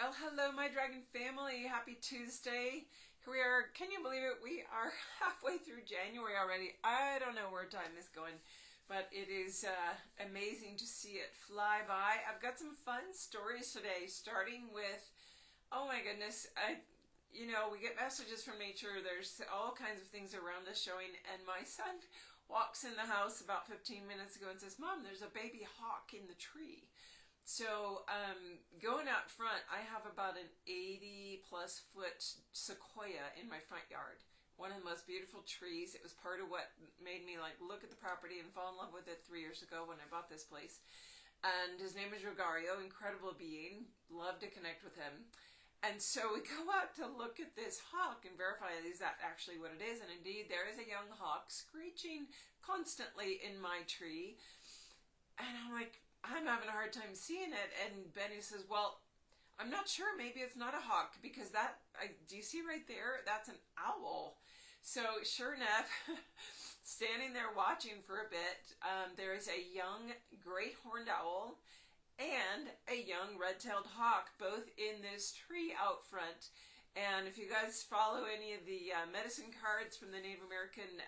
Well, hello, my dragon family. Happy Tuesday. Here we are. Can you believe it? We are halfway through January already. I don't know where time is going, but it is amazing to see it fly by. I've got some fun stories today, starting with, oh my goodness, we get messages from nature. There's all kinds of things around us showing, and my son walks in the house about 15 minutes ago and says, "Mom, there's a baby hawk in the tree." So going out front, I have about an 80 plus foot sequoia in my front yard. One of the most beautiful trees. It was part of what made me look at the property and fall in love with it 3 years ago when I bought this place. And his name is Rogario, incredible being. Love to connect with him. And so we go out to look at this hawk and verify, is that actually what it is? And indeed, there is a young hawk screeching constantly in my tree. And I'm like, I'm having a hard time seeing it. And Benny says, well, I'm not sure. Maybe it's not a hawk because do you see right there? That's an owl. So sure enough, standing there watching for a bit, there is a young great horned owl and a young red-tailed hawk, both in this tree out front. And if you guys follow any of the medicine cards from the Native American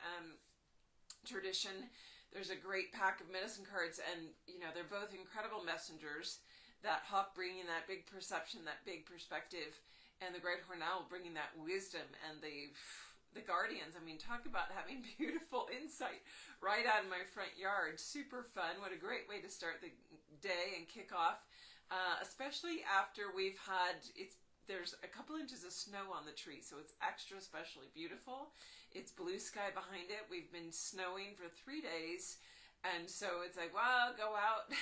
tradition, there's a great pack of medicine cards, and they're both incredible messengers. That hawk bringing that big perception, that big perspective, and the great horned owl bringing that wisdom and the guardians. I mean, talk about having beautiful insight right out in my front yard. Super fun. What a great way to start the day and kick off, especially after we've had there's a couple inches of snow on the tree, so it's extra especially beautiful. It's blue sky behind it. We've been snowing for 3 days, and so it's like, wow, go out,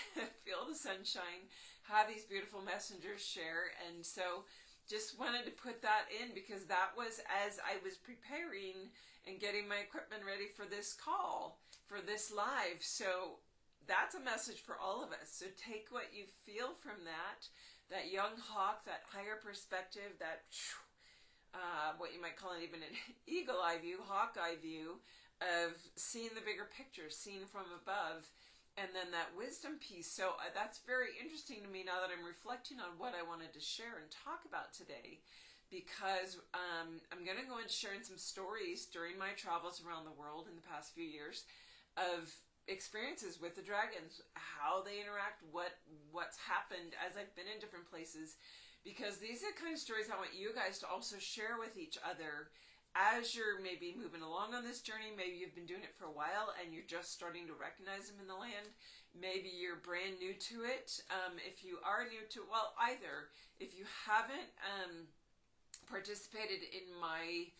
feel the sunshine, have these beautiful messengers share. And so just wanted to put that in because that was as I was preparing and getting my equipment ready for this call, for this live. So that's a message for all of us. So take what you feel from that young hawk, that higher perspective, that what you might call it even an eagle eye view, hawk eye view of seeing the bigger picture, seeing from above, and then that wisdom piece. So that's very interesting to me now that I'm reflecting on what I wanted to share and talk about today, because I'm going to go into sharing some stories during my travels around the world in the past few years of experiences with the dragons, how they interact, what's happened as I've been in different places, because these are the kind of stories I want you guys to also share with each other as you're maybe moving along on this journey. Maybe you've been doing it for a while and you're just starting to recognize them in the land. Maybe you're brand new to it. If you are new to it, well, either. If you haven't participated in my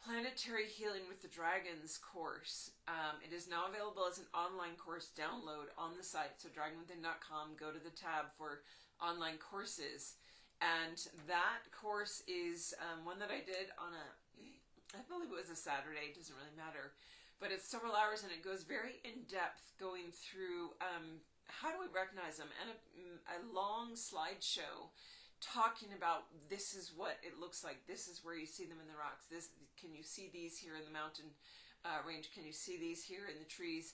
Planetary Healing with the Dragons course, it is now available as an online course download on the site. So dragonwithin.com, go to the tab for online courses. And that course is one that I did on I believe it was a Saturday, it doesn't really matter. But it's several hours and it goes very in depth going through how do we recognize them, and a long slideshow talking about this is what it looks like, this is where you see them in the rocks, can you see these here in the mountain range, can you see these here in the trees,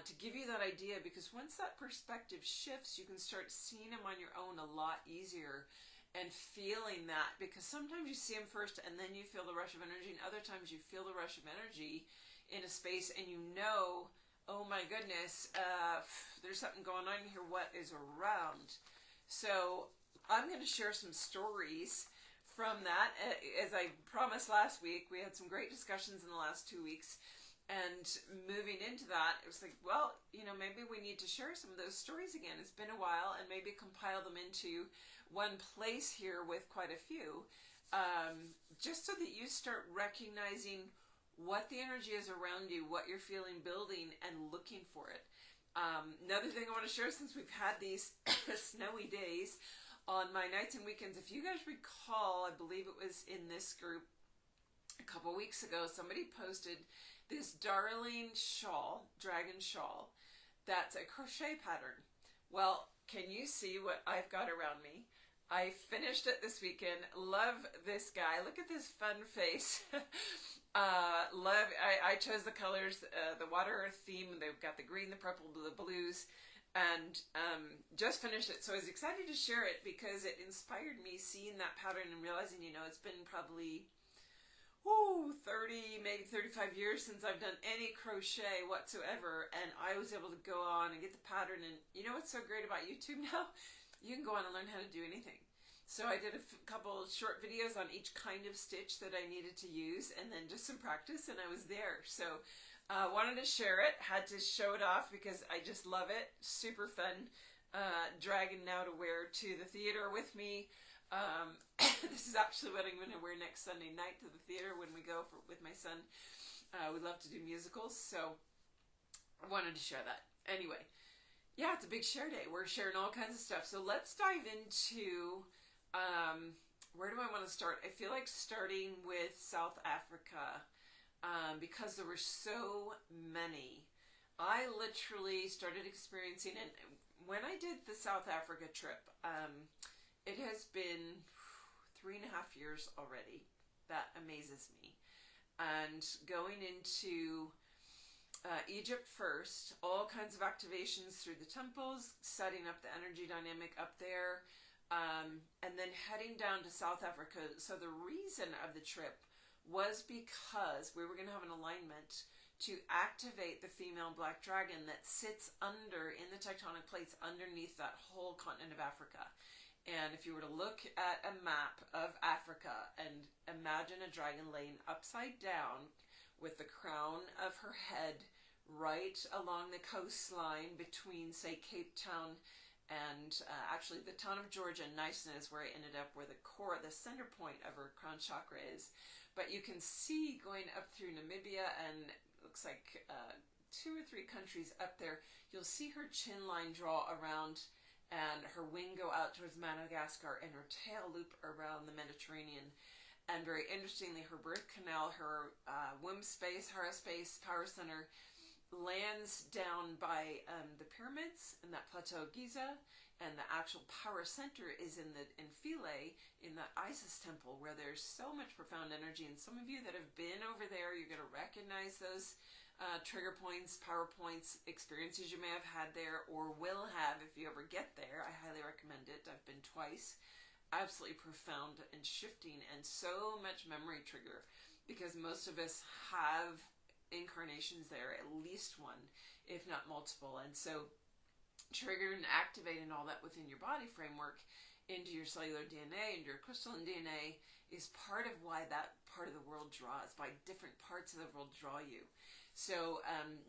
to give you that idea, because once that perspective shifts, you can start seeing them on your own a lot easier and feeling that, because sometimes you see them first and then you feel the rush of energy, and other times you feel the rush of energy in a space and oh my goodness, there's something going on here, what is around? So I'm going to share some stories from that. As I promised last week, we had some great discussions in the last 2 weeks. And moving into that, it was like, well, maybe we need to share some of those stories again. It's been a while, and maybe compile them into one place here with quite a few. Just so that you start recognizing what the energy is around you, what you're feeling building, and looking for it. Another thing I want to share, since we've had these snowy days, on my nights and weekends, if you guys recall, I believe it was in this group a couple weeks ago, somebody posted this darling shawl, dragon shawl, that's a crochet pattern. Well, can you see what I've got around me? I finished it this weekend. Love this guy. Look at this fun face. I chose the colors, the water earth theme. They've got the green, the purple, the blues. and just finished it. So I was excited to share it because it inspired me seeing that pattern and realizing, it's been probably 30, maybe 35 years since I've done any crochet whatsoever, and I was able to go on and get the pattern. And you know what's so great about YouTube now? You can go on and learn how to do anything. So I did a couple short videos on each kind of stitch that I needed to use, and then just some practice, and I was there. So wanted to share it, had to show it off because I just love it. Super fun dragon now to wear to the theater with me. This is actually what I'm going to wear next Sunday night to the theater when we go with my son. We love to do musicals, so I wanted to share that. Anyway, yeah, it's a big share day. We're sharing all kinds of stuff. So let's dive into, where do I want to start? I feel like starting with South Africa. Because there were so many. I literally started experiencing it when I did the South Africa trip. It has been 3.5 years already. That amazes me. And going into Egypt first, all kinds of activations through the temples, setting up the energy dynamic up there, and then heading down to South Africa. So the reason of the trip was because we were going to have an alignment to activate the female black dragon that sits in the tectonic plates underneath that whole continent of Africa. And if you were to look at a map of Africa and imagine a dragon laying upside down with the crown of her head right along the coastline between, say, Cape Town and actually the town of Georgia, Nyasa is where I ended up, where the center point of her crown chakra is. But you can see going up through Namibia and looks like 2 or 3 countries up there, you'll see her chin line draw around and her wing go out towards Madagascar and her tail loop around the Mediterranean. And very interestingly, her birth canal, her womb space, Hara space, power center, lands down by the pyramids in that plateau of Giza. And the actual power center is in Philae, in the Isis temple, where there's so much profound energy. And some of you that have been over there, you're going to recognize those trigger points, power points, experiences you may have had there or will have if you ever get there. I highly recommend it. I've been twice. Absolutely profound and shifting, and so much memory trigger, because most of us have incarnations there, at least one, if not multiple. And so triggering and activating all that within your body framework into your cellular DNA and your crystalline DNA is part of why that part of the world draws, by different parts of the world draw you. So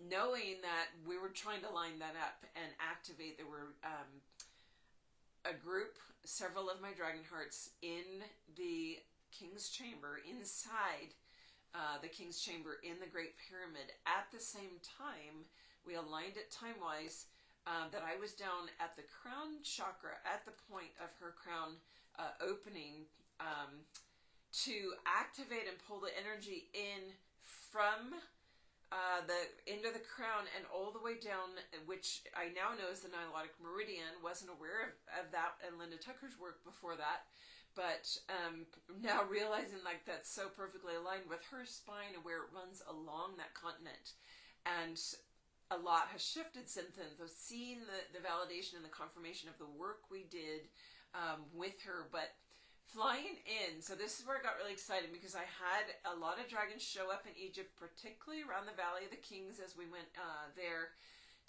knowing that we were trying to line that up and activate, there were a group, several of my dragon hearts in the King's Chamber, inside the King's Chamber in the Great Pyramid. At the same time, we aligned it time-wise, that I was down at the crown chakra, at the point of her crown opening, to activate and pull the energy in from into the crown and all the way down, which I now know is the Nilotic Meridian. Wasn't aware of that and Linda Tucker's work before that, but now realizing like that's so perfectly aligned with her spine and where it runs along that continent. And a lot has shifted since then. So seeing the validation and the confirmation of the work we did with her, but flying in. So this is where I got really excited, because I had a lot of dragons show up in Egypt, particularly around the Valley of the Kings as we went there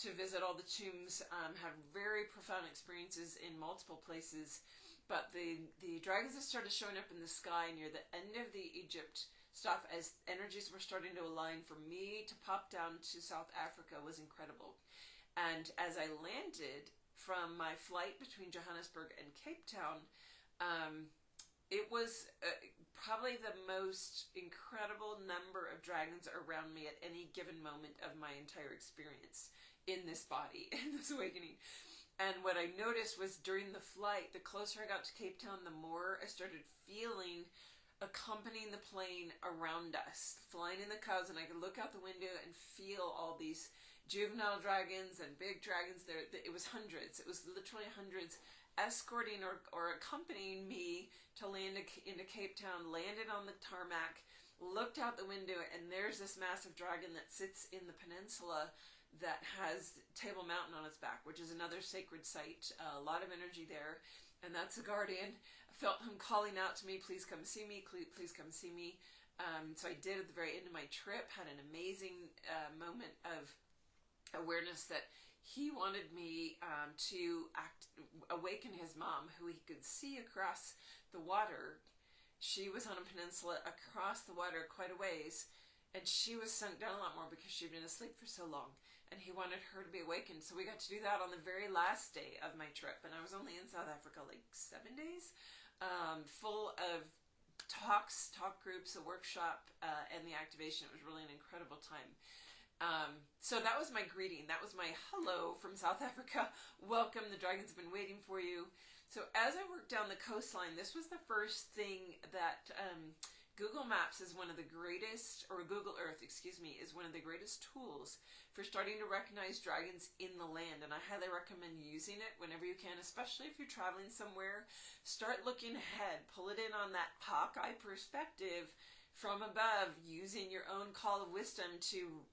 to visit all the tombs, had very profound experiences in multiple places. But the dragons that started showing up in the sky near the end of the Egypt stuff, as energies were starting to align, for me to pop down to South Africa was incredible. And as I landed from my flight between Johannesburg and Cape Town, it was probably the most incredible number of dragons around me at any given moment of my entire experience in this body, in this awakening. And what I noticed was during the flight, the closer I got to Cape Town, the more I started feeling accompanying the plane around us, flying in the clouds, and I could look out the window and feel all these juvenile dragons and big dragons there. It was hundreds. It was literally hundreds escorting or accompanying me to land into Cape Town, landed on the tarmac, looked out the window, and there's this massive dragon that sits in the peninsula that has Table Mountain on its back, which is another sacred site. A lot of energy there, and that's a guardian. I felt him calling out to me, please come see me, please come see me. So I did at the very end of my trip, had an amazing moment of awareness that he wanted me to awaken his mom, who he could see across the water. She was on a peninsula across the water quite a ways, and she was sunk down a lot more because she'd been asleep for so long, and he wanted her to be awakened. So we got to do that on the very last day of my trip, and I was only in South Africa like 7 days, full of talk groups, a workshop, and the activation. It was really an incredible time. So that was my greeting. That was my hello from South Africa. Welcome. The dragons have been waiting for you. So as I worked down the coastline, this was the first thing that Google Maps is one of the greatest, or Google Earth, excuse me, is one of the greatest tools for starting to recognize dragons in the land. And I highly recommend using it whenever you can, especially if you're traveling somewhere. Start looking ahead. Pull it in on that Hawkeye perspective from above, using your own call of wisdom to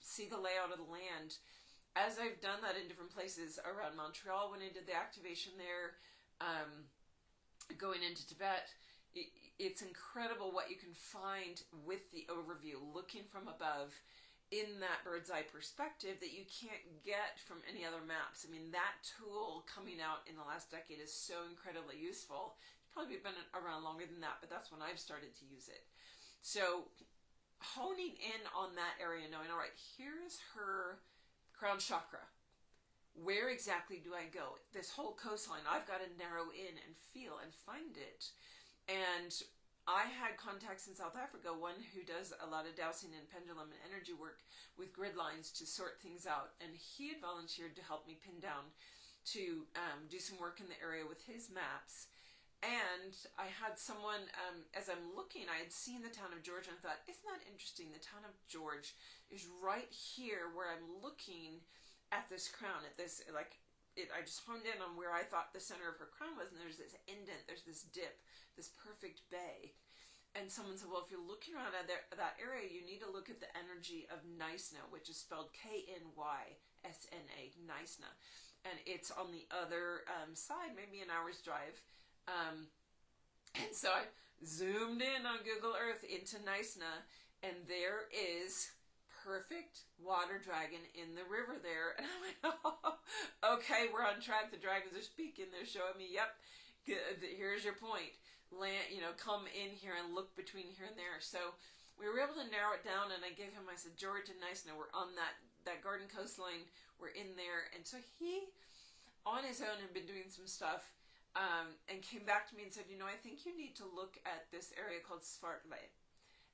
see the layout of the land. As I've done that in different places around Montreal when I did the activation there, going into Tibet, it's incredible what you can find with the overview, looking from above in that bird's eye perspective that you can't get from any other maps. I mean, that tool coming out in the last decade is so incredibly useful. It's probably been around longer than that, but that's when I've started to use it. So honing in on that area, knowing, all right, here's her crown chakra. Where exactly do I go? This whole coastline, I've got to narrow in and feel and find it. And I had contacts in South Africa, one who does a lot of dowsing and pendulum and energy work with grid lines to sort things out. And he had volunteered to help me pin down to do some work in the area with his maps. And I had someone, as I'm looking, I had seen the town of George, and I thought, isn't that interesting? The town of George is right here where I'm looking at this crown, at this, I just honed in on where I thought the center of her crown was, and there's this indent, there's this dip, this perfect bay. And someone said, well, if you're looking around at that area, you need to look at the energy of Knysna, which is spelled K-N-Y-S-N-A, Knysna. And it's on the other side, maybe an hour's drive. And so I zoomed in on Google Earth into Knysna, and there is perfect water dragon in the river there. And I went, oh, okay, we're on track. The dragons are speaking. They're showing me, yep, here's your point. Land, come in here and look between here and there. So we were able to narrow it down, and I gave him, I said, George and Knysna, we're on that garden coastline. We're in there. And so he, on his own, had been doing some stuff. And came back to me and said, I think you need to look at this area called Svartley.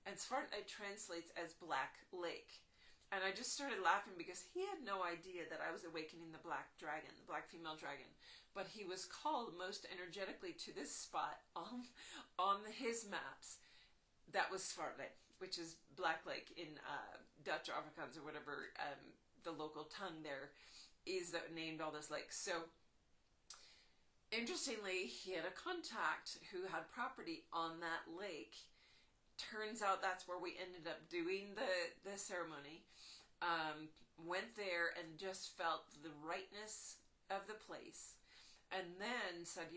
And Svartley translates as Black Lake. And I just started laughing because he had no idea that I was awakening the black dragon, the black female dragon. But he was called most energetically to this spot on his maps. That was Svartley, which is Black Lake in Dutch or Afrikaans or whatever the local tongue there is that named all those lakes. So interestingly, he had a contact who had property on that lake. Turns out that's where we ended up doing the ceremony. Went there and just felt the rightness of the place. And then said,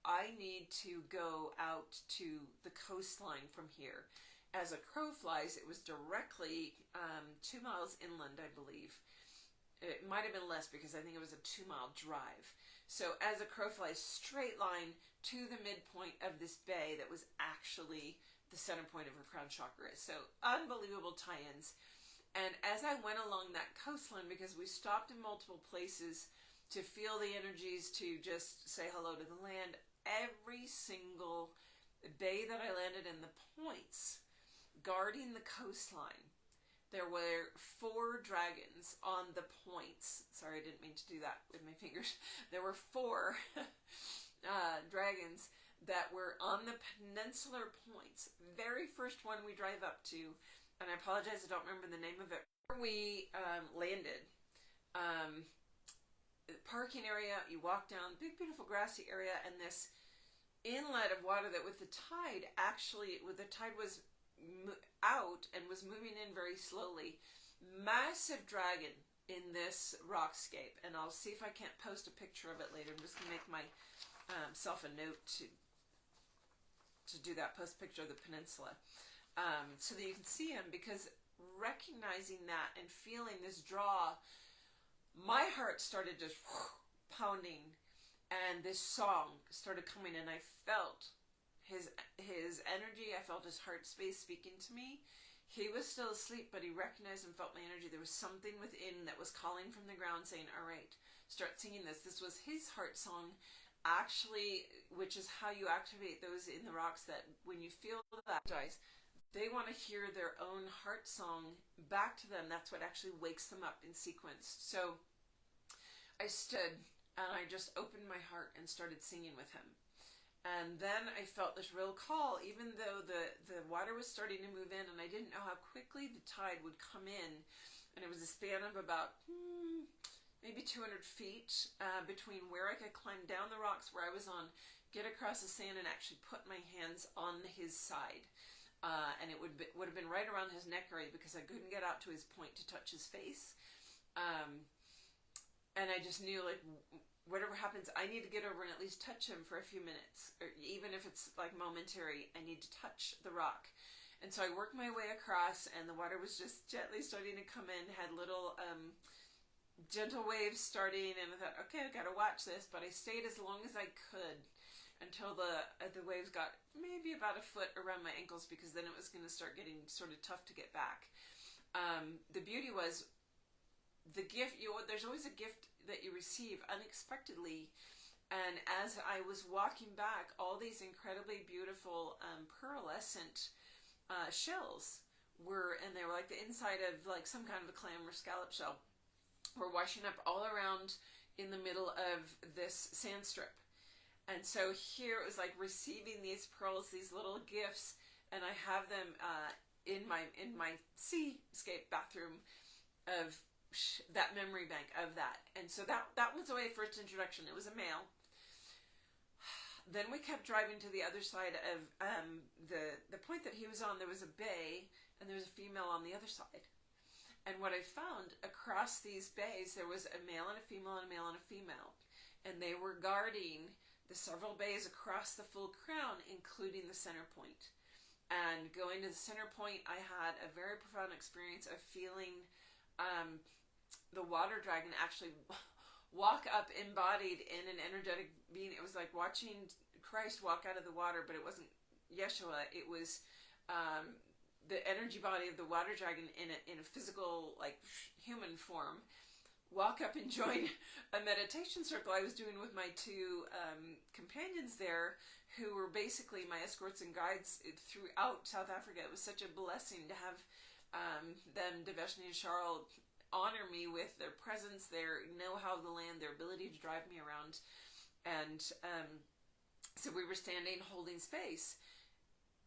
I need to go out to the coastline from here. As a crow flies, it was directly 2 miles inland, I believe. It might have been less because I think it was a 2-mile drive. So as a crow flies, straight line to the midpoint of this bay that was actually the center point of her crown chakra. So unbelievable tie-ins. And as I went along that coastline, because we stopped in multiple places to feel the energies, to just say hello to the land, every single bay that I landed in, the points guarding the coastline, there were 4 dragons on the points. Sorry, I didn't mean to do that with my fingers. There were 4 dragons that were on the peninsular points. Very first one we drive up to, and I apologize, I don't remember the name of it. We landed. Parking area, you walk down, big beautiful grassy area, and this inlet of water that with the tide, actually, the tide was out and was moving in very slowly. Massive dragon in this rockscape, and I'll see if I can't post a picture of it later. I'm just going to make my self a note to do that, post picture of the peninsula, so that you can see him, because recognizing that and feeling this draw, my heart started just pounding, and this song started coming, and I felt his energy. I felt his heart space speaking to me. He was still asleep, but he recognized and felt my energy. There was something within that was calling from the ground saying, all right, start singing this. This was his heart song, actually, which is how you activate those in the rocks, that when you feel that, they want to hear their own heart song back to them. That's what actually wakes them up in sequence. So I stood and I just opened my heart and started singing with him. And then I felt this real call, even though the water was starting to move in, and I didn't know how quickly the tide would come in. And it was a span of about maybe 200 feet between where I could climb down the rocks where I was on, get across the sand, and actually put my hands on his side. And it would have been right around his neck area, because I couldn't get out to his point to touch his face. And I just knew, like, whatever happens, I need to get over and at least touch him for a few minutes, or even if it's like momentary, I need to touch the rock. And so I worked my way across, and the water was just gently starting to come in, had little gentle waves starting, and I thought, okay, I gotta watch this. But I stayed as long as I could until the waves got maybe about a foot around my ankles, because then it was going to start getting sort of tough to get back. The beauty was the gift. There's always a gift that you receive unexpectedly, and as I was walking back, all these incredibly beautiful pearlescent shells and they were like the inside of like some kind of a clam or scallop shell, were washing up all around in the middle of this sand strip. And so here it was like receiving these pearls, these little gifts, and I have them in my seascape bathroom of that memory bank of that. And so that was my first introduction. It was a male. Then we kept driving to the other side of the point that he was on. There was a bay, and there was a female on the other side. And what I found across these bays, there was a male and a female and a male and a female, and they were guarding the several bays across the full crown, including the center point. And going to the center point, I had a very profound experience of feeling the water dragon actually walk up embodied in an energetic being. It was like watching Christ walk out of the water, but it wasn't Yeshua. It was the energy body of the water dragon in a physical, like, human form, walk up and join a meditation circle I was doing with my two companions there, who were basically my escorts and guides throughout South Africa. It was such a blessing to have them, Deveshni and Charles, honor me with their presence, their know-how of the land, their ability to drive me around. And so we were standing holding space,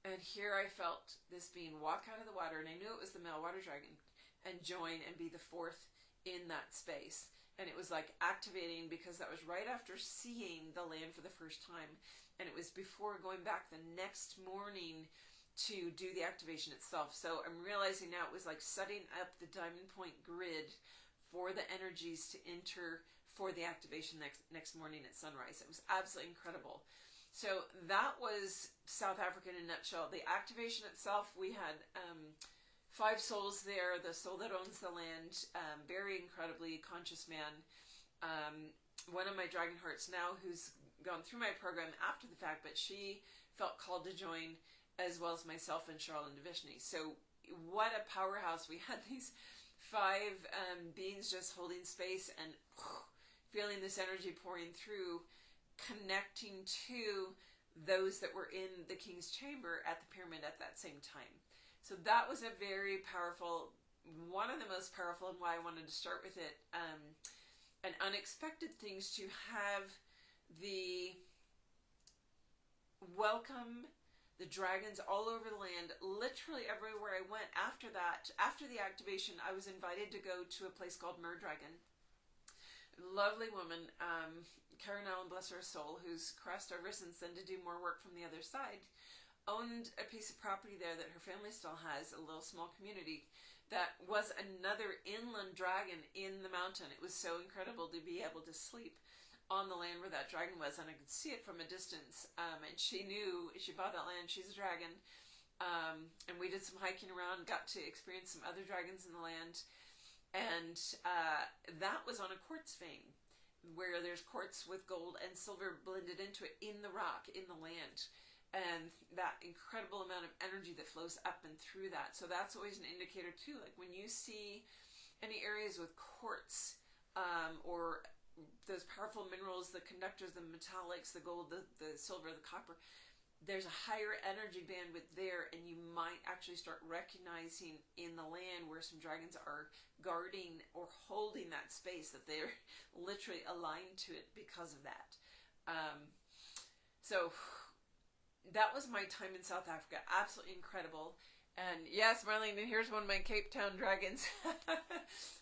and here I felt this being walk out of the water, and I knew it was the male water dragon, and join and be the fourth in that space. And it was like activating, because that was right after seeing the land for the first time, and it was before going back the next morning to do the activation itself. So I'm realizing now it was like setting up the diamond point grid for the energies to enter for the activation next morning at sunrise. It was absolutely incredible. So that was South Africa in a nutshell. The activation itself, we had 5 souls there. The soul that owns the land, very incredibly conscious man. One of my dragon hearts now, who's gone through my program after the fact, but she felt called to join, as well as myself and Charles and Deveshni. So what a powerhouse. We had these 5 beings just holding space and feeling this energy pouring through, connecting to those that were in the king's chamber at the pyramid at that same time. So that was a very powerful, one of the most powerful, and why I wanted to start with it, and unexpected things to have the welcome the dragons all over the land, literally everywhere I went. After that, after the activation, I was invited to go to a place called Mer Dragon. Lovely woman, Karen Allen, bless her soul, who's crossed over since then to do more work from the other side, owned a piece of property there that her family still has, a little small community that was another inland dragon in the mountain. It was so incredible to be able to sleep on the land where that dragon was, and I could see it from a distance. And she knew, she bought that land, she's a dragon. And we did some hiking around, got to experience some other dragons in the land. And that was on a quartz vein, where there's quartz with gold and silver blended into it in the rock, in the land. And that incredible amount of energy that flows up and through that. So that's always an indicator too. Like when you see any areas with quartz, or those powerful minerals, the conductors, the metallics, the gold, the silver, the copper, there's a higher energy bandwidth there, and you might actually start recognizing in the land where some dragons are guarding or holding that space, that they're literally aligned to it because of that. So that was my time in South Africa. Absolutely incredible. And yes, Marlene, and here's one of my Cape Town dragons.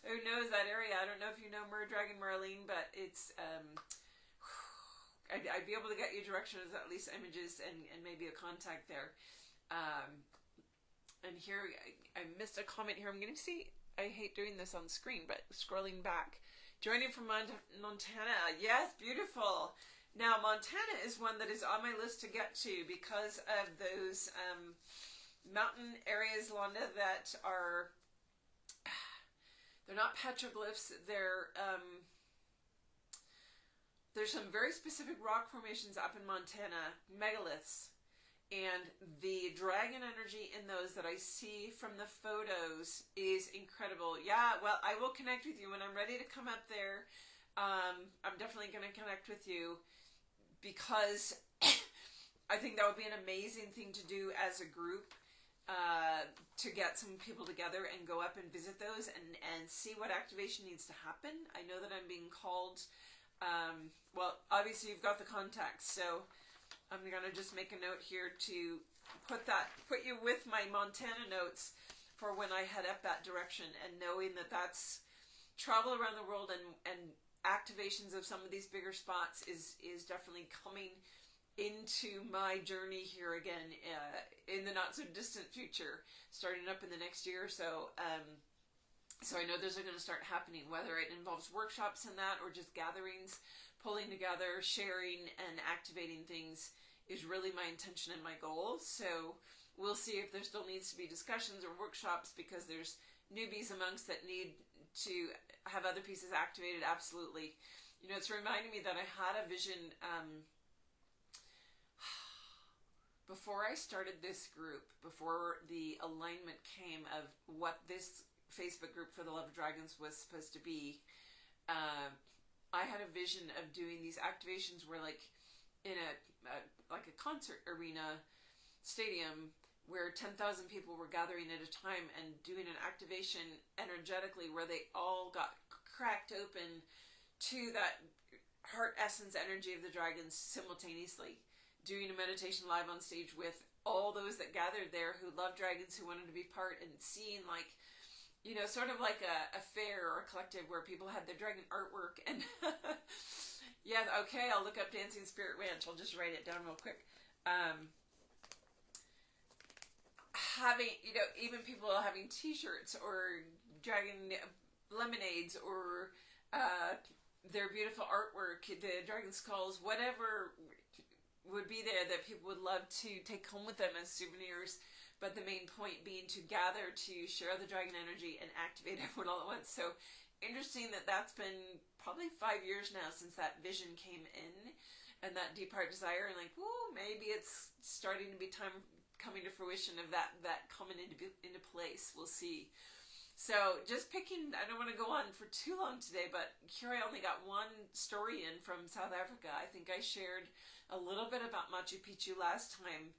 Who knows that area? I don't know if you know Mer Dragon, Marlene, but it's I'd be able to get you directions, at least images, and maybe a contact there. And here, I missed a comment here. I'm going to see, I hate doing this on screen, but scrolling back. Joining from Montana. Yes, beautiful. Now, Montana is one that is on my list to get to because of those mountain areas, Londa, that are, they're not petroglyphs, they're, there's some very specific rock formations up in Montana, megaliths, and the dragon energy in those that I see from the photos is incredible. Yeah, well, I will connect with you when I'm ready to come up there. I'm definitely going to connect with you, because I think that would be an amazing thing to do as a group, to get some people together and go up and visit those and see what activation needs to happen. I know that I'm being called, well, obviously you've got the contacts, so I'm going to just make a note here to put you with my Montana notes for when I head up that direction, and knowing that that's travel around the world and activations of some of these bigger spots is definitely coming into my journey here again, in the not so distant future, starting up in the next year or so. So I know those are going to start happening, whether it involves workshops in that or just gatherings, pulling together, sharing, and activating things is really my intention and my goal. So we'll see if there still needs to be discussions or workshops, because there's newbies amongst that need to have other pieces activated. Absolutely. You know, it's reminding me that I had a vision before I started this group, before the alignment came of what this Facebook group for the Love of Dragons was supposed to be. I had a vision of doing these activations where, like, in like a concert arena stadium, where 10,000 people were gathering at a time and doing an activation energetically where they all got cracked open to that heart essence energy of the dragons simultaneously, doing a meditation live on stage with all those that gathered there who love dragons, who wanted to be part, and seeing, like, you know, sort of like a fair or a collective where people had their dragon artwork. And yeah, okay, I'll look up Dancing Spirit Ranch. I'll just write it down real quick. Having, you know, even people having t-shirts or dragon lemonades, or their beautiful artwork, the dragon skulls, whatever would be there that people would love to take home with them as souvenirs. But the main point being to gather to share the dragon energy and activate everyone all at once. So interesting that that's been probably 5 years now since that vision came in, and that deep heart desire, and like, whoa, maybe it's starting to be time coming to fruition of that coming into place. We'll see. So just picking, I don't want to go on for too long today, but here I only got one story in from South Africa. I think I shared a little bit about Machu Picchu last time,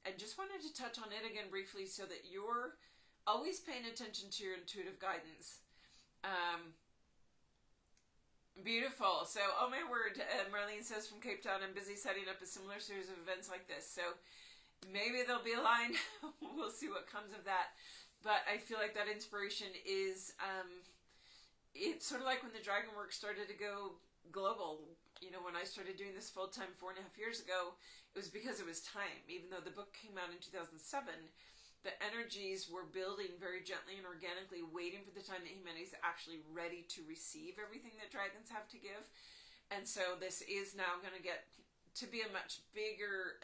and just wanted to touch on it again briefly, so that you're always paying attention to your intuitive guidance. Beautiful. So, oh my word, Marlene says from Cape Town, I'm busy setting up a similar series of events like this. So maybe they'll be aligned. We'll see what comes of that. But I feel like that inspiration is, it's sort of like when the dragon work started to go global. You know, when I started doing this full time 4.5 years ago, it was because it was time. Even though the book came out in 2007, the energies were building very gently and organically, waiting for the time that humanity is actually ready to receive everything that dragons have to give. And so this is now going to get to be a much bigger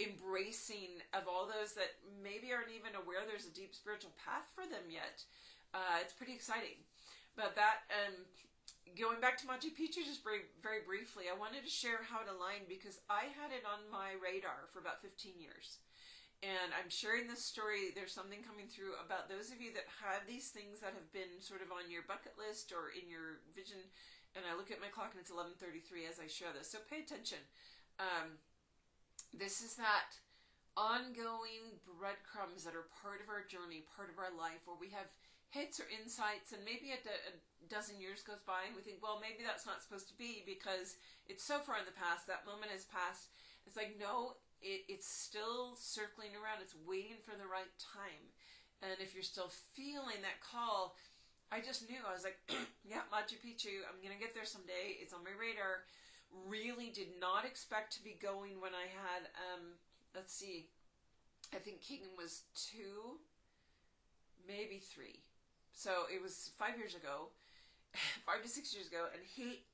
embracing of all those that maybe aren't even aware there's a deep spiritual path for them yet. It's pretty exciting. But that, going back to Machu Picchu just very, very briefly, I wanted to share how it aligned because I had it on my radar for about 15 years. And I'm sharing this story. There's something coming through about those of you that have these things that have been sort of on your bucket list or in your vision. And I look at my clock and it's 11:33 as I share this. So pay attention. This is that ongoing breadcrumbs that are part of our journey, part of our life, where we have hits or insights, and maybe a dozen years goes by and we think, well, maybe that's not supposed to be because it's so far in the past, that moment has passed. It's like, no, it's still circling around. It's waiting for the right time. And if you're still feeling that call, I just knew. I was like, yeah, Machu Picchu, I'm going to get there someday. It's on my radar. Really did not expect to be going when I had, let's see, I think Keegan was 2, maybe 3. So it was 5 years ago, 5 to 6 years ago, and he,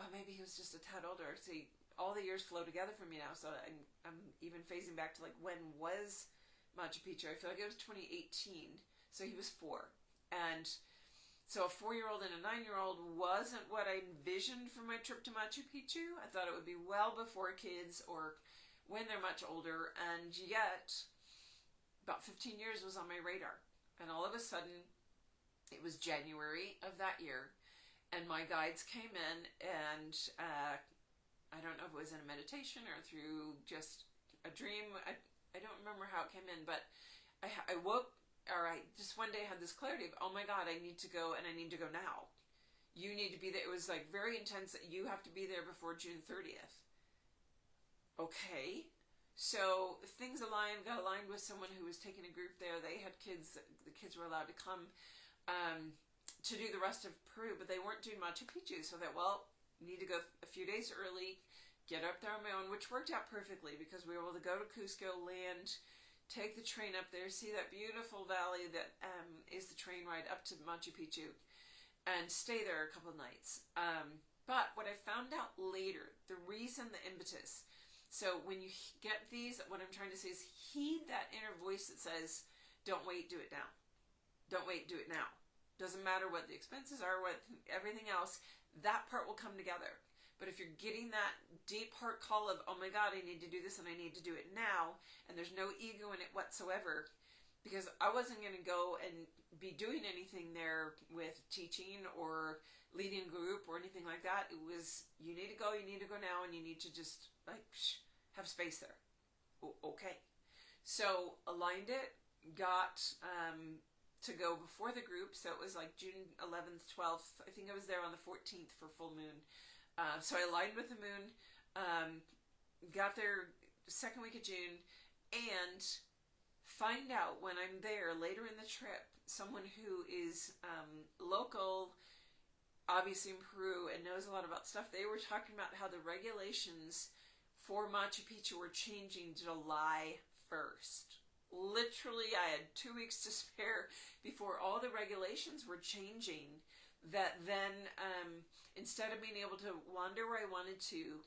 maybe he was just a tad older. See, all the years flow together for me now, so I'm even phasing back to like, when was Machu Picchu? I feel like it was 2018, so he was 4. And so a 4-year-old and a 9-year-old wasn't what I envisioned for my trip to Machu Picchu. I thought it would be well before kids or when they're much older, and yet about 15 years was on my radar. And all of a sudden, it was January of that year, and my guides came in, and I don't know if it was in a meditation or through just a dream. I don't remember how it came in, but I woke, or I just one day had this clarity of, oh my God, I need to go, and I need to go now. You need to be there. It was like very intense that you have to be there before June 30th. Okay. So things got aligned with someone who was taking a group there. They had kids. The kids were allowed to come to do the rest of Peru, but they weren't doing Machu Picchu. So that, well, need to go a few days early, get up there on my own, which worked out perfectly because we were able to go to Cusco, land, take the train up there, see that beautiful valley that is the train ride up to Machu Picchu, and stay there a couple of nights. But what I found out later, the reason, the impetus. So when you get these, what I'm trying to say is heed that inner voice that says, don't wait, do it now. Don't wait, do it now. Doesn't matter what the expenses are, what everything else, that part will come together. But if you're getting that deep heart call of, oh my God, I need to do this and I need to do it now, and there's no ego in it whatsoever, because I wasn't going to go and be doing anything there with teaching or leading a group or anything like that. It was, you need to go now, and you need to just have space there. Okay. So aligned it, got to go before the group. So it was like June 11th, 12th. I think I was there on the 14th for full moon. So I aligned with the moon, got there second week of June, and find out when I'm there later in the trip, someone who is local, obviously in Peru, and knows a lot about stuff. They were talking about how the regulations for Machu Picchu were changing July 1st. Literally, I had 2 weeks to spare before all the regulations were changing, that then instead of being able to wander where I wanted to,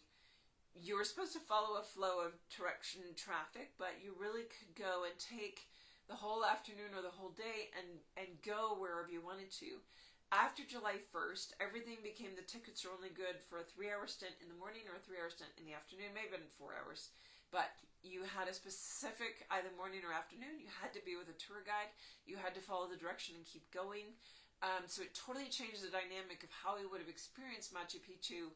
you were supposed to follow a flow of direction traffic, but you really could go and take the whole afternoon or the whole day and go wherever you wanted to. After July 1st, everything became, the tickets are only good for a 3-hour stint in the morning or a 3-hour stint in the afternoon, maybe 4 hours. But you had a specific either morning or afternoon. You had to be with a tour guide. You had to follow the direction and keep going. So it totally changed the dynamic of how I would have experienced Machu Picchu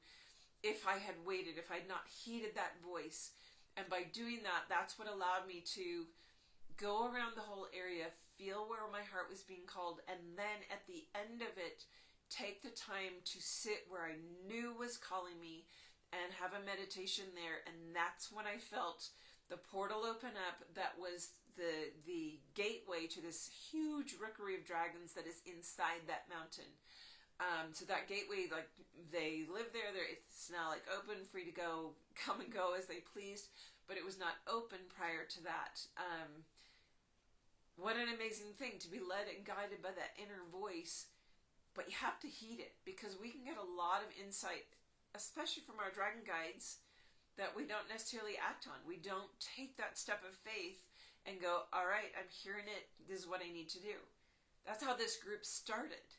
if I had waited, if I had not heeded that voice. And by doing that, that's what allowed me to go around the whole area, feel where my heart was being called, and then at the end of it, take the time to sit where I knew was calling me and have a meditation there. And that's when I felt the portal open up. That was the gateway to this huge rookery of dragons that is inside that mountain. So that gateway, like, they live there. It's now like open, free to go, come and go as they pleased. But it was not open prior to that. What an amazing thing to be led and guided by that inner voice. But you have to heed it, because we can get a lot of insight, especially from our dragon guides, that we don't necessarily act on. We don't take that step of faith and go, all right, I'm hearing it. This is what I need to do. That's how this group started.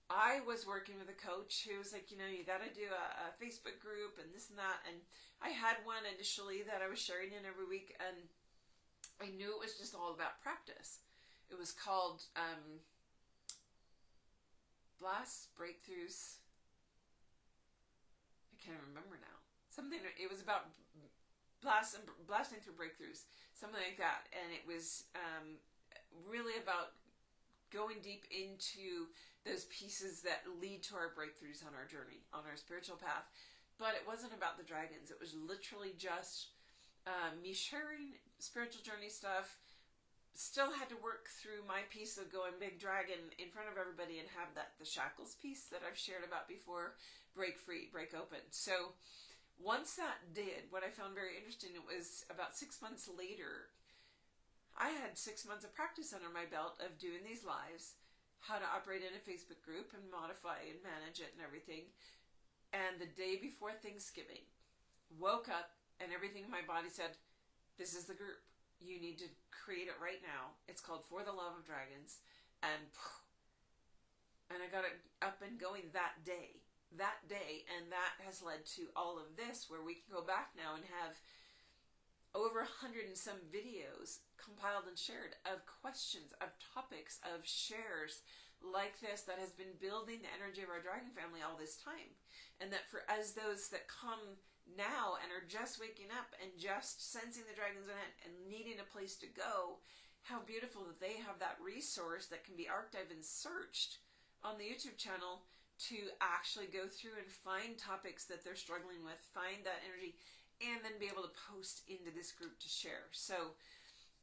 I was working with a coach who was like, you got to do a Facebook group and this and that. And I had one initially that I was sharing in every week, and I knew it was just all about practice. It was called Blasts, Breakthroughs. I can't remember now. It was about blasting through breakthroughs, something like that. And it was really about going deep into those pieces that lead to our breakthroughs on our journey, on our spiritual path. But it wasn't about the dragons. It was literally just me sharing spiritual journey stuff. Still had to work through my piece of going big dragon in front of everybody and have the shackles piece that I've shared about before, break free, break open. So once that did, what I found very interesting, it was about 6 months later, I had 6 months of practice under my belt of doing these lives, how to operate in a Facebook group and modify and manage it and everything. And the day before Thanksgiving, woke up and everything in my body said, this is the group. You need to create it right now. It's called For the Love of Dragons. And I got it up and going that day. And that has led to all of this, where we can go back now and have over 100 and some videos compiled and shared of questions, of topics, of shares like this that has been building the energy of our dragon family all this time. And that for as those that come now and are just waking up and just sensing the dragons in it and needing a place to go, how beautiful that they have that resource that can be archived and searched on the YouTube channel to actually go through and find topics that they're struggling with, find that energy, and then be able to post into this group to share. So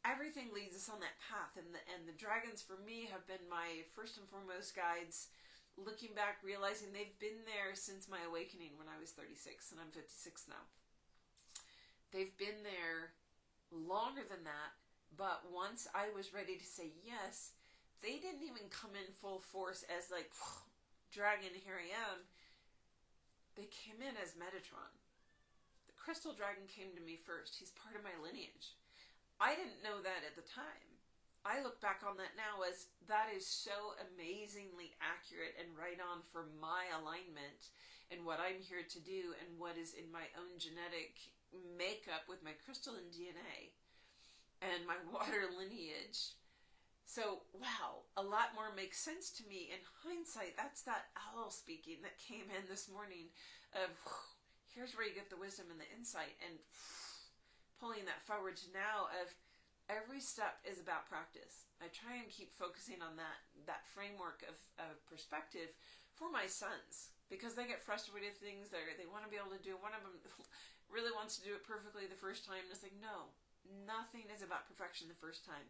everything leads us on that path, and the dragons for me have been my first and foremost guides. Looking back, realizing they've been there since my awakening when I was 36, and I'm 56 now. They've been there longer than that, but once I was ready to say yes, they didn't even come in full force as like, dragon, here I am. They came in as Metatron. The crystal dragon came to me first. He's part of my lineage. I didn't know that at the time. I look back on that now as that is so amazingly accurate and right on for my alignment and what I'm here to do and what is in my own genetic makeup with my crystalline DNA and my water lineage. So, wow, a lot more makes sense to me in hindsight. That's that owl speaking that came in this morning of here's where you get the wisdom and the insight, and pulling that forward to now of every step is about practice. I try and keep focusing on that framework of perspective for my sons, because they get frustrated with things they want to be able to do. One of them really wants to do it perfectly the first time, and it's like, no, nothing is about perfection the first time.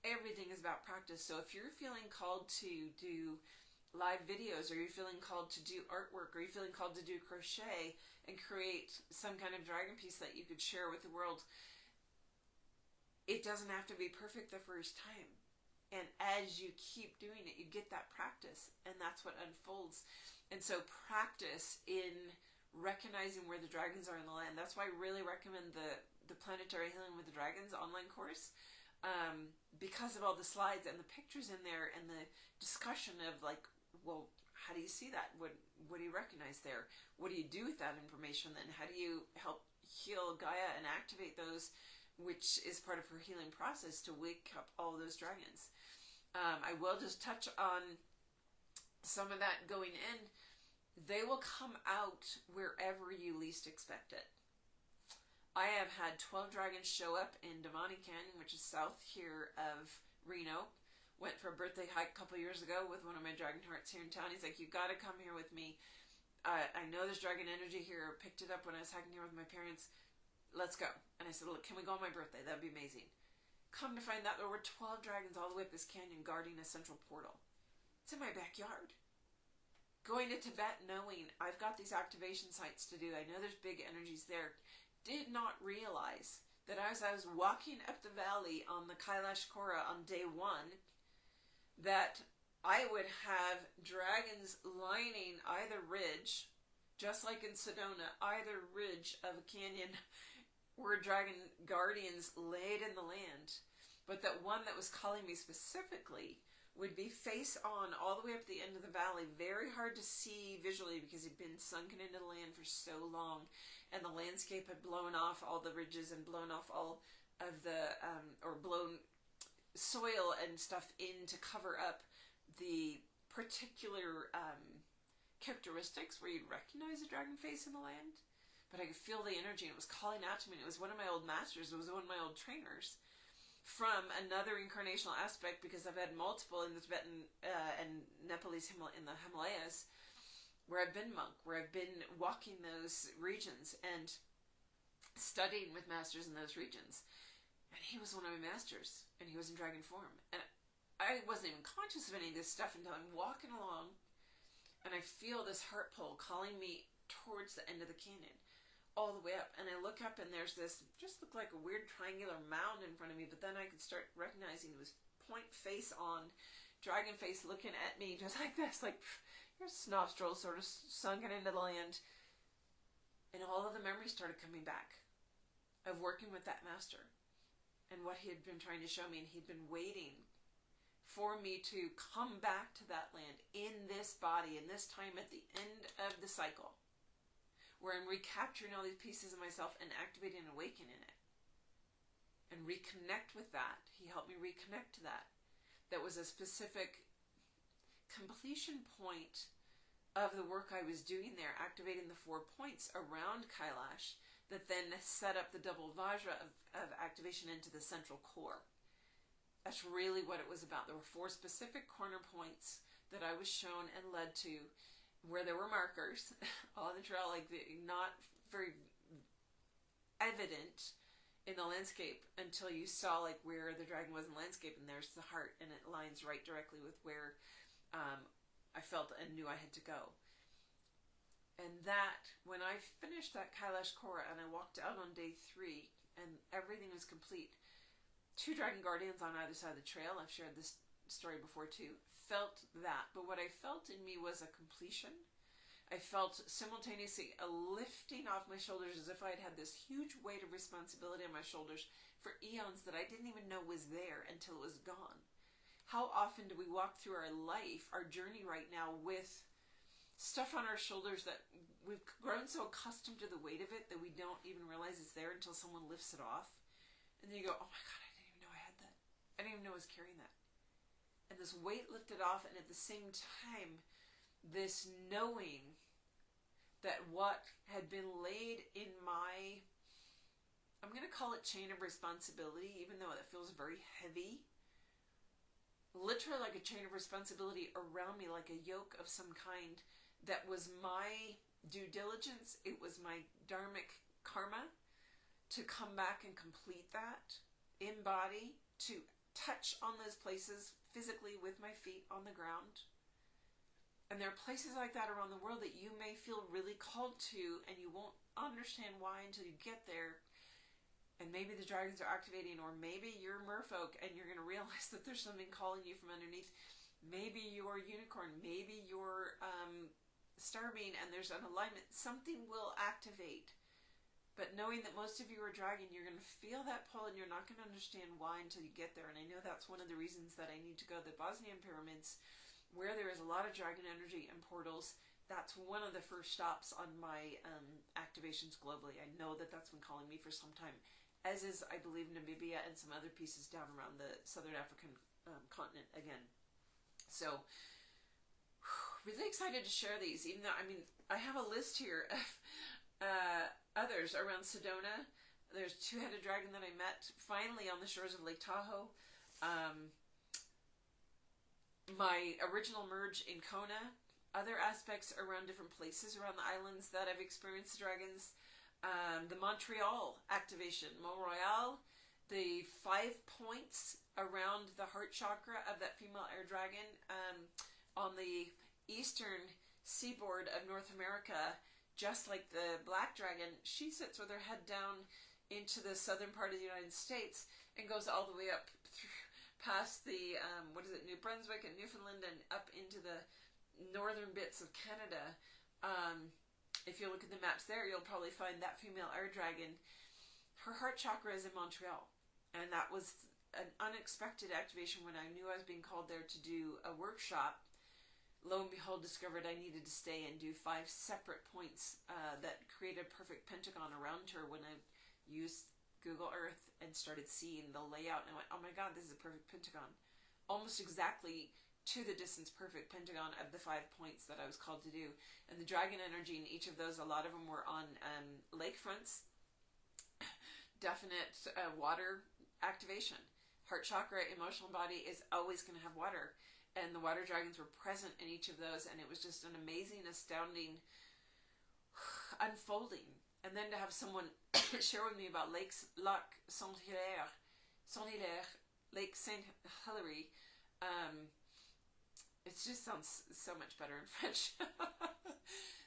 Everything is about practice. So if you're feeling called to do live videos, or you're feeling called to do artwork, or you're feeling called to do crochet and create some kind of dragon piece that you could share with the world, it doesn't have to be perfect the first time. And as you keep doing it, you get that practice, and that's what unfolds. And so practice in recognizing where the dragons are in the land. That's why I really recommend the Planetary Healing with the Dragons online course, because of all the slides and the pictures in there and the discussion of like, well, how do you see that? What do you recognize there? What do you do with that information then? How do you help heal Gaia and activate those, which is part of her healing process, to wake up all those dragons. I will just touch on some of that going in. They will come out wherever you least expect it. I have had 12 dragons show up in Devani Canyon, which is south here of Reno. Went for a birthday hike a couple years ago with one of my dragon hearts here in town. He's like, you got to come here with me. I know there's dragon energy here. Picked it up when I was hiking here with my parents. Let's go. And I said, look, can we go on my birthday? That'd be amazing. Come to find out there were 12 dragons all the way up this canyon guarding a central portal. It's in my backyard. going to Tibet knowing I've got these activation sites to do, I know there's big energies there, did not realize that as I was walking up the valley on the Kailash Kora on day 1, that I would have dragons lining either ridge, just like in Sedona, either ridge of a canyon where dragon guardians laid in the land, but that one that was calling me specifically would be face on all the way up the end of the valley, very hard to see visually because it'd been sunken into the land for so long, and the landscape had blown off all the ridges and blown off all of the, or blown soil and stuff in to cover up the particular characteristics where you'd recognize a dragon face in the land. But I could feel the energy, and it was calling out to me. It was one of my old masters. It was one of my old trainers from another incarnational aspect, because I've had multiple in the Tibetan and Nepalese in the Himalayas, where I've been monk, where I've been walking those regions and studying with masters in those regions. And he was one of my masters, and he was in dragon form. And I wasn't even conscious of any of this stuff until I'm walking along, and I feel this heart pull calling me towards the end of the canyon, all the way up. And I look up, and there's this, just looked like a weird triangular mound in front of me, but then I could start recognizing it was point face on, dragon face looking at me just like this, like your nostrils sort of sunken into the land. And all of the memories started coming back of working with that master and what he had been trying to show me, and he'd been waiting for me to come back to that land in this body, in this time at the end of the cycle, where I'm recapturing all these pieces of myself and activating and awakening it. And reconnect with that. He helped me reconnect to that. That was a specific completion point of the work I was doing there, activating the 4 points around Kailash, that then set up the double Vajra of activation into the central core. That's really what it was about. There were 4 specific corner points that I was shown and led to, where there were markers on the trail, like not very evident in the landscape until you saw like where the dragon was in the landscape, and there's the heart, and it lines right directly with where I felt and knew I had to go. And that, when I finished that Kailash Kora and I walked out on day 3 and everything was complete, 2 dragon guardians on either side of the trail, I've shared this story before too, felt that. But what I felt in me was a completion. I felt simultaneously a lifting off my shoulders, as if I had this huge weight of responsibility on my shoulders for eons that I didn't even know was there until it was gone. How often do we walk through our life, our journey right now, with stuff on our shoulders that we've grown so accustomed to the weight of it that we don't even realize it's there until someone lifts it off. And then you go, oh my God, I didn't even know I had that. I didn't even know I was carrying that. And this weight lifted off, and at the same time, this knowing that what had been laid in my, I'm going to call it chain of responsibility, even though it feels very heavy, literally like a chain of responsibility around me, like a yoke of some kind, that was my due diligence. It was my dharmic karma to come back and complete that in body, to touch on those places physically with my feet on the ground. And there are places like that around the world that you may feel really called to, and you won't understand why until you get there. And maybe the dragons are activating, or maybe you're merfolk and you're going to realize that there's something calling you from underneath. Maybe you're a unicorn, maybe you're starving and there's an alignment. Something will activate. But knowing that most of you are dragon, you're going to feel that pull, and you're not going to understand why until you get there. And I know that's one of the reasons that I need to go to the Bosnian pyramids, where there is a lot of dragon energy and portals. That's one of the first stops on my activations globally. I know that that's been calling me for some time, as is, I believe, Namibia and some other pieces down around the Southern African continent again. So, really excited to share these, even though, I mean, I have a list here of others around Sedona. There's 2-headed dragon that I met finally on the shores of Lake Tahoe. My original merge in Kona. Other aspects around different places around the islands that I've experienced dragons. The Montreal activation, Mont-Royal, the 5 points around the heart chakra of that female air dragon on the eastern seaboard of North America, just like the black dragon. She sits with her head down into the southern part of the United States and goes all the way up through, past the, New Brunswick and Newfoundland, and up into the northern bits of Canada. If you look at the maps there, you'll probably find that female air dragon. Her heart chakra is in Montreal, and that was an unexpected activation when I knew I was being called there to do a workshop. Lo and behold, discovered I needed to stay and do 5 separate points that create a perfect pentagon around her when I used Google Earth and started seeing the layout, and I went, oh my god, this is a perfect pentagon. Almost exactly to the distance perfect pentagon of the 5 points that I was called to do. And the dragon energy in each of those, a lot of them were on lakefronts. Definite water activation. Heart chakra, emotional body is always going to have water. And the water dragons were present in each of those, and it was just an amazing, astounding unfolding. And then to have someone share with me about Lac Saint-Hilaire, Lake Saint Hilary, it just sounds so much better in French.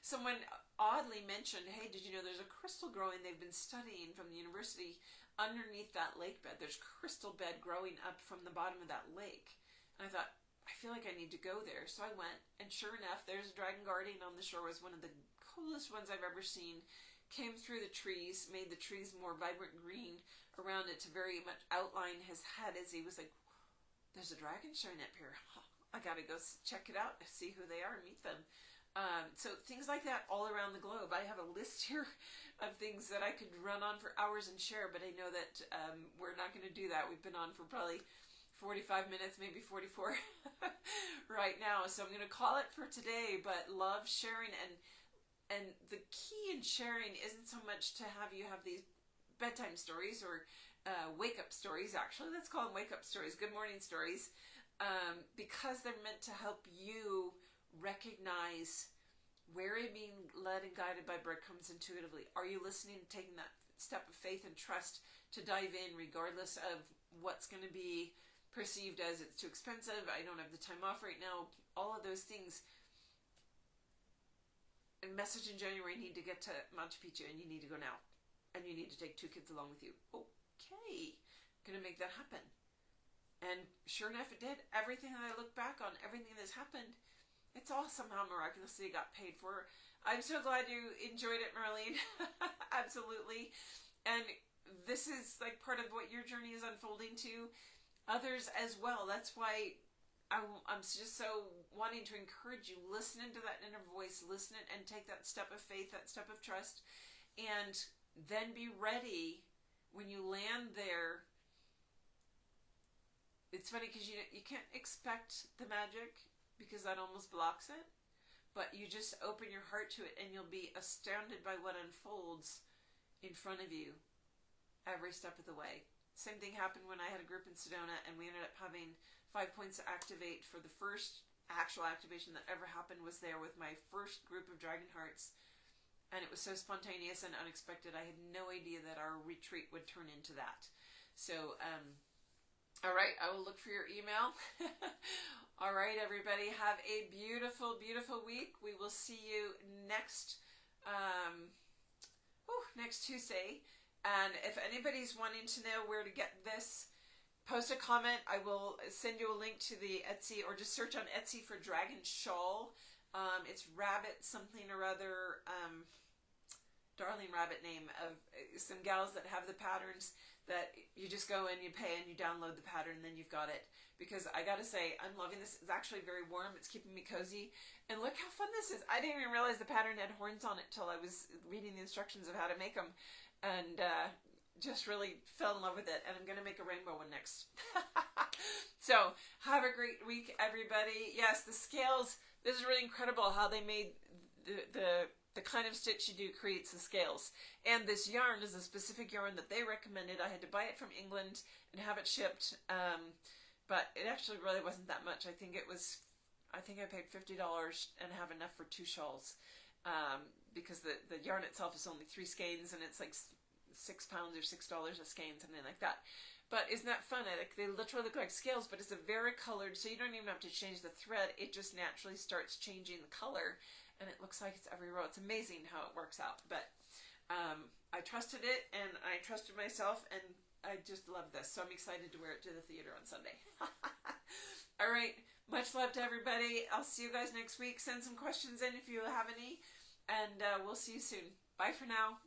Someone oddly mentioned, hey, did you know there's a crystal growing they've been studying from the university underneath that lake bed? There's crystal bed growing up from the bottom of that lake. And I thought, I feel like I need to go there. So I went, and sure enough, there's a dragon guardian on the shore. It was one of the coolest ones I've ever seen. Came through the trees, made the trees more vibrant green around it to very much outline his head as he was like, there's a dragon showing up here. I gotta go check it out, see who they are, and meet them. So things like that all around the globe. I have a list here of things that I could run on for hours and share, but I know that we're not going to do that. We've been on for probably 45 minutes, maybe 44 right now. So I'm going to call it for today, but love sharing. And the key in sharing isn't so much to have you have these bedtime stories or wake-up stories, actually. Let's call them wake-up stories, good morning stories. Because they're meant to help you recognize where you're being led and guided by breadcrumbs intuitively. Are you listening and taking that step of faith and trust to dive in regardless of what's going to be perceived as it's too expensive, I don't have the time off right now, all of those things. A message in January, you need to get to Machu Picchu and you need to go now. And you need to take 2 kids along with you. Okay, going to make that happen. And sure enough, it did. Everything that I look back on, everything that's happened, it's all somehow miraculously got paid for. I'm so glad you enjoyed it, Marlene. Absolutely. And this is like part of what your journey is unfolding to others as well. That's why I'm just so wanting to encourage you. Listen into that inner voice. Listen and take that step of faith, that step of trust. And then be ready when you land there. It's funny because you can't expect the magic because that almost blocks it, but you just open your heart to it and you'll be astounded by what unfolds in front of you every step of the way. Same thing happened when I had a group in Sedona, and we ended up having 5 points to activate. For the first actual activation that ever happened was there with my first group of Dragon Hearts, and it was so spontaneous and unexpected. I had no idea that our retreat would turn into that. So, all right, I will look for your email. All right, everybody, have a beautiful, beautiful week. We will see you next Tuesday. And if anybody's wanting to know where to get this, post a comment. I will send you a link to the Etsy, or just search on Etsy for Dragon Shawl. It's rabbit something or other, darling rabbit name of some gals that have the patterns that you just go in, you pay, and you download the pattern, and then you've got it. Because I gotta say, I'm loving this. It's actually very warm. It's keeping me cozy. And look how fun this is. I didn't even realize the pattern had horns on it till I was reading the instructions of how to make them. And just really fell in love with it. And I'm gonna make a rainbow one next. So, have a great week, everybody. Yes, the scales. This is really incredible how they made the kind of stitch you do creates the scales. And this yarn is a specific yarn that they recommended. I had to buy it from England and have it shipped. But it actually really wasn't that much. I think I paid $50 and have enough for 2 shawls. Because the yarn itself is only 3 skeins, and it's like 6 pounds or $6 a skein, something like that. But isn't that fun? They literally look like scales, but it's a very colored, so you don't even have to change the thread. It just naturally starts changing the color. and it looks like it's every row. It's amazing how it works out. But I trusted it, and I trusted myself, and I just love this. So I'm excited to wear it to the theater on Sunday. All right. Much love to everybody. I'll see you guys next week. Send some questions in if you have any, and we'll see you soon. Bye for now.